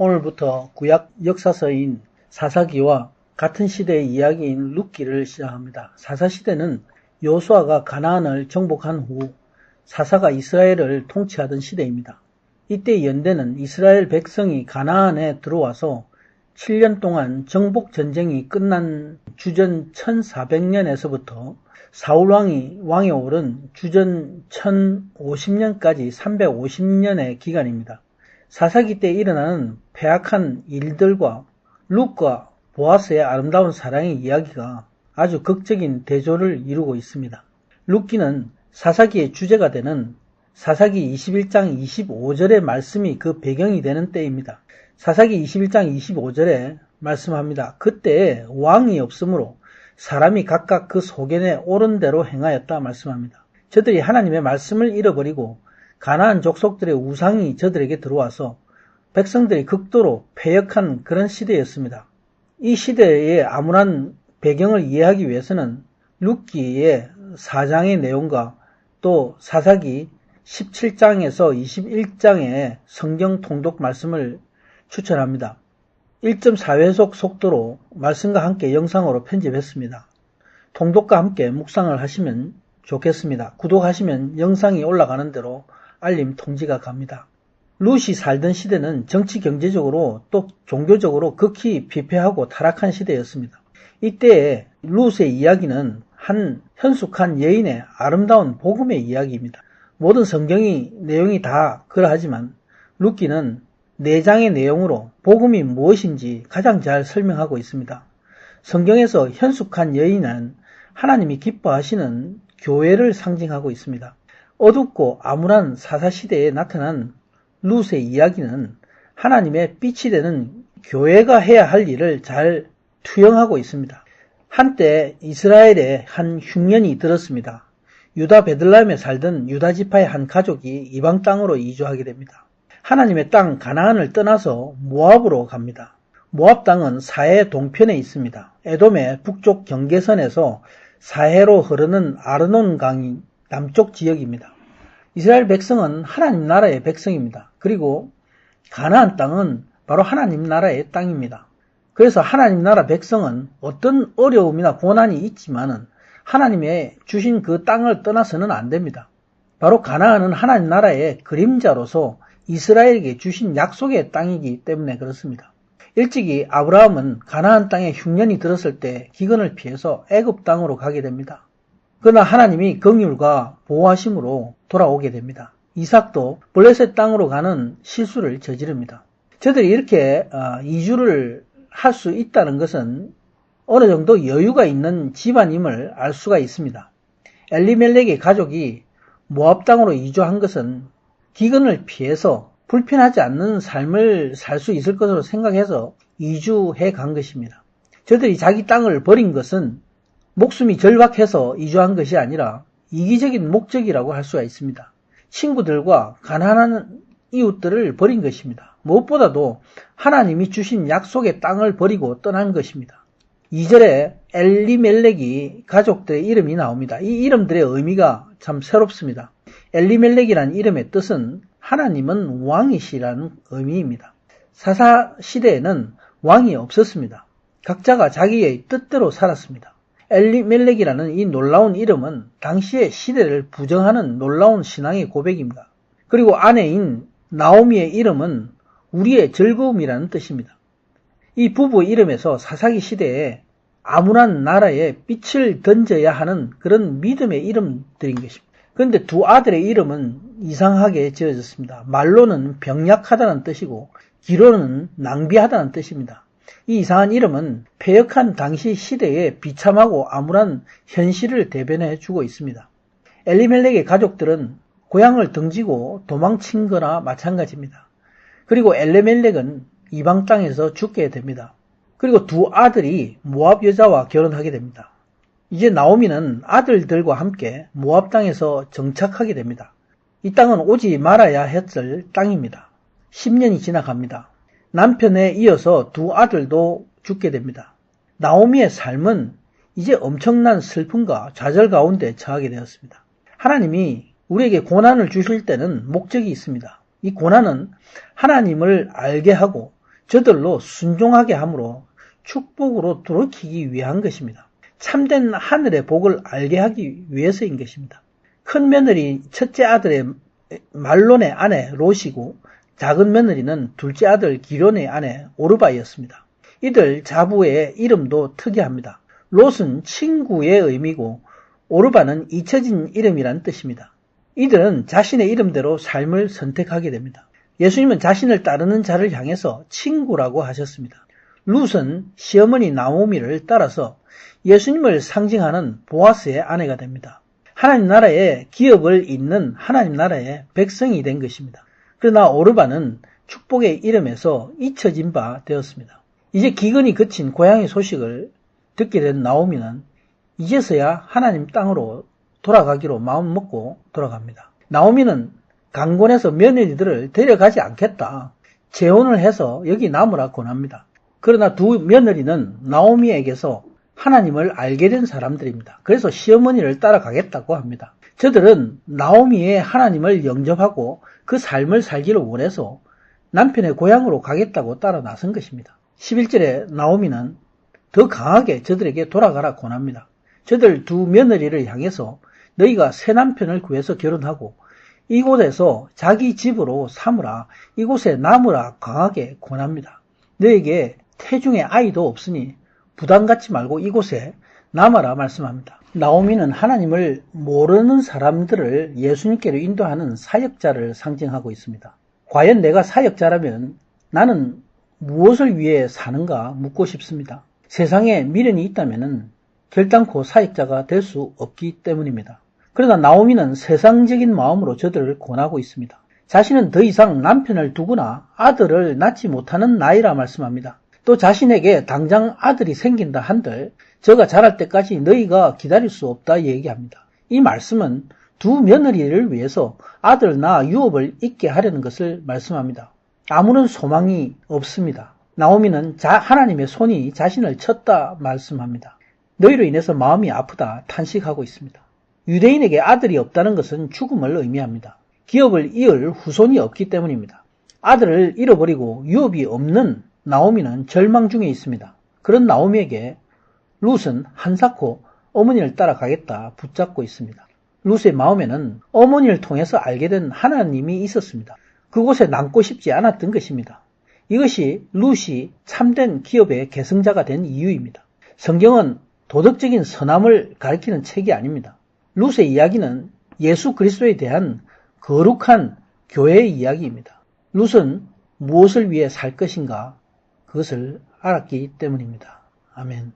오늘부터 구약 역사서인 사사기와 같은 시대의 이야기인 룻기를 시작합니다. 사사시대는 여호수아가 가나안을 정복한 후 사사가 이스라엘을 통치하던 시대입니다. 이때 연대는 이스라엘 백성이 가나안에 들어와서 7년 동안 정복 전쟁이 끝난 주전 1400년에서부터 사울왕이 왕에 오른 주전 1050년까지 350년의 기간입니다. 사사기 때 일어나는 패악한 일들과 룻과 보아스의 아름다운 사랑의 이야기가 아주 극적인 대조를 이루고 있습니다. 룻기는 사사기의 주제가 되는 사사기 21장 25절의 말씀이 그 배경이 되는 때입니다. 사사기 21장 25절에 말씀합니다. 그때 왕이 없으므로 사람이 각각 그 소견에 옳은 대로 행하였다 말씀합니다. 저들이 하나님의 말씀을 잃어버리고 가나안 족속들의 우상이 저들에게 들어와서 백성들이 극도로 패역한 그런 시대였습니다. 이 시대의 암울한 배경을 이해하기 위해서는 룻기의 4장의 내용과 또 사사기 17장에서 21장의 성경 통독 말씀을 추천합니다. 1.4회속 속도로 말씀과 함께 영상으로 편집했습니다. 통독과 함께 묵상을 하시면 좋겠습니다. 구독하시면 영상이 올라가는 대로 알림 통지가 갑니다. 룻이 살던 시대는 정치 경제적으로 또 종교적으로 극히 피폐하고 타락한 시대였습니다. 이때의 룻의 이야기는 한 현숙한 여인의 아름다운 복음의 이야기입니다. 모든 성경의 내용이 다 그러하지만 룻기는 4장의 내용으로 복음이 무엇인지 가장 잘 설명하고 있습니다. 성경에서 현숙한 여인은 하나님이 기뻐하시는 교회를 상징하고 있습니다. 어둡고 암울한 사사시대에 나타난 룻의 이야기는 하나님의 빛이 되는 교회가 해야 할 일을 잘 투영하고 있습니다. 한때 이스라엘에 한 흉년이 들었습니다. 유다 베들레헴에 살던 유다 지파의 한 가족이 이방 땅으로 이주하게 됩니다. 하나님의 땅 가나안을 떠나서 모압으로 갑니다. 모압 땅은 사해 동편에 있습니다. 에돔의 북쪽 경계선에서 사해로 흐르는 아르논 강이 남쪽 지역입니다. 이스라엘 백성은 하나님 나라의 백성입니다. 그리고 가나안 땅은 바로 하나님 나라의 땅입니다. 그래서 하나님 나라 백성은 어떤 어려움이나 고난이 있지만은 하나님의 주신 그 땅을 떠나서는 안 됩니다. 바로 가나안은 하나님 나라의 그림자로서 이스라엘에게 주신 약속의 땅이기 때문에 그렇습니다. 일찍이 아브라함은 가나안 땅에 흉년이 들었을 때 기근을 피해서 애굽 땅으로 가게 됩니다. 그러나 하나님이 긍휼과 보호하심으로 돌아오게 됩니다. 이삭도 블레셋 땅으로 가는 실수를 저지릅니다. 저들이 이렇게 이주를 할 수 있다는 것은 어느 정도 여유가 있는 집안임을 알 수가 있습니다. 엘리멜렉의 가족이 모압 땅으로 이주한 것은 기근을 피해서 불편하지 않는 삶을 살 수 있을 것으로 생각해서 이주해 간 것입니다. 저들이 자기 땅을 버린 것은 목숨이 절박해서 이주한 것이 아니라 이기적인 목적이라고 할 수가 있습니다. 친구들과 가난한 이웃들을 버린 것입니다. 무엇보다도 하나님이 주신 약속의 땅을 버리고 떠난 것입니다. 2절에 엘리멜렉이 가족들의 이름이 나옵니다. 이 이름들의 의미가 참 새롭습니다. 엘리멜렉이라는 이름의 뜻은 하나님은 왕이시라는 의미입니다. 사사 시대에는 왕이 없었습니다. 각자가 자기의 뜻대로 살았습니다. 엘리멜렉이라는 이 놀라운 이름은 당시의 시대를 부정하는 놀라운 신앙의 고백입니다. 그리고 아내인 나오미의 이름은 우리의 즐거움이라는 뜻입니다. 이 부부 이름에서 사사기 시대에 암울한 나라에 빛을 던져야 하는 그런 믿음의 이름들인 것입니다. 그런데 두 아들의 이름은 이상하게 지어졌습니다. 말로는 병약하다는 뜻이고 기로는 낭비하다는 뜻입니다. 이 이상한 이름은 패역한 당시 시대의 비참하고 암울한 현실을 대변해 주고 있습니다. 엘리멜렉의 가족들은 고향을 등지고 도망친 거나 마찬가지입니다. 그리고 엘리멜렉은 이방 땅에서 죽게 됩니다. 그리고 두 아들이 모압 여자와 결혼하게 됩니다. 이제 나오미는 아들들과 함께 모압 땅에서 정착하게 됩니다. 이 땅은 오지 말아야 했을 땅입니다. 10년이 지나갑니다. 남편에 이어서 두 아들도 죽게 됩니다. 나오미의 삶은 이제 엄청난 슬픔과 좌절 가운데 처하게 되었습니다. 하나님이 우리에게 고난을 주실 때는 목적이 있습니다. 이 고난은 하나님을 알게 하고 저들로 순종하게 함으로 축복으로 돌이키기 위한 것입니다. 참된 하늘의 복을 알게 하기 위해서인 것입니다. 큰 며느리 첫째 아들의 말론의 아내 롯이고 작은 며느리는 둘째 아들 기론의 아내 오르바였습니다. 이들 자부의 이름도 특이합니다. 롯은 친구의 의미고 오르바는 잊혀진 이름이란 뜻입니다. 이들은 자신의 이름대로 삶을 선택하게 됩니다. 예수님은 자신을 따르는 자를 향해서 친구라고 하셨습니다. 룻은 시어머니 나오미를 따라서 예수님을 상징하는 보아스의 아내가 됩니다. 하나님 나라의 기업을 잇는 하나님 나라의 백성이 된 것입니다. 그러나 오르바는 축복의 이름에서 잊혀진 바 되었습니다. 이제 기근이 그친 고향의 소식을 듣게 된 나오미는 이제서야 하나님 땅으로 돌아가기로 마음먹고 돌아갑니다. 나오미는 강권에서 며느리들을 데려가지 않겠다. 재혼을 해서 여기 남으라 권합니다. 그러나 두 며느리는 나오미에게서 하나님을 알게 된 사람들입니다. 그래서 시어머니를 따라가겠다고 합니다. 저들은 나오미의 하나님을 영접하고 그 삶을 살기를 원해서 남편의 고향으로 가겠다고 따라 나선 것입니다. 11절에 나오미는 더 강하게 저들에게 돌아가라 권합니다. 저들 두 며느리를 향해서 너희가 새 남편을 구해서 결혼하고 이곳에서 자기 집으로 삼으라, 이곳에 남으라 강하게 권합니다. 너에게 태중에 아이도 없으니 부담 갖지 말고 이곳에 남아라 말씀합니다. 나오미는 하나님을 모르는 사람들을 예수님께로 인도하는 사역자를 상징하고 있습니다. 과연 내가 사역자라면 나는 무엇을 위해 사는가 묻고 싶습니다. 세상에 미련이 있다면 결단코 사역자가 될 수 없기 때문입니다. 그러나 나오미는 세상적인 마음으로 저들을 권하고 있습니다. 자신은 더 이상 남편을 두거나 아들을 낳지 못하는 나이라 말씀합니다. 또 자신에게 당장 아들이 생긴다 한들 저가 자랄 때까지 너희가 기다릴 수 없다 얘기합니다. 이 말씀은 두 며느리를 위해서 아들 낳아 유업을 잇게 하려는 것을 말씀합니다. 아무런 소망이 없습니다. 나오미는 하나님의 손이 자신을 쳤다 말씀합니다. 너희로 인해서 마음이 아프다 탄식하고 있습니다. 유대인에게 아들이 없다는 것은 죽음을 의미합니다. 기업을 이을 후손이 없기 때문입니다. 아들을 잃어버리고 유업이 없는 나오미는 절망 중에 있습니다. 그런 나오미에게 룻은 한사코 어머니를 따라가겠다 붙잡고 있습니다. 룻의 마음에는 어머니를 통해서 알게 된 하나님이 있었습니다. 그곳에 남고 싶지 않았던 것입니다. 이것이 룻이 참된 기업의 계승자가 된 이유입니다. 성경은 도덕적인 선함을 가리키는 책이 아닙니다. 룻의 이야기는 예수 그리스도에 대한 거룩한 교회의 이야기입니다. 룻은 무엇을 위해 살 것인가 그것을 알았기 때문입니다. 아멘.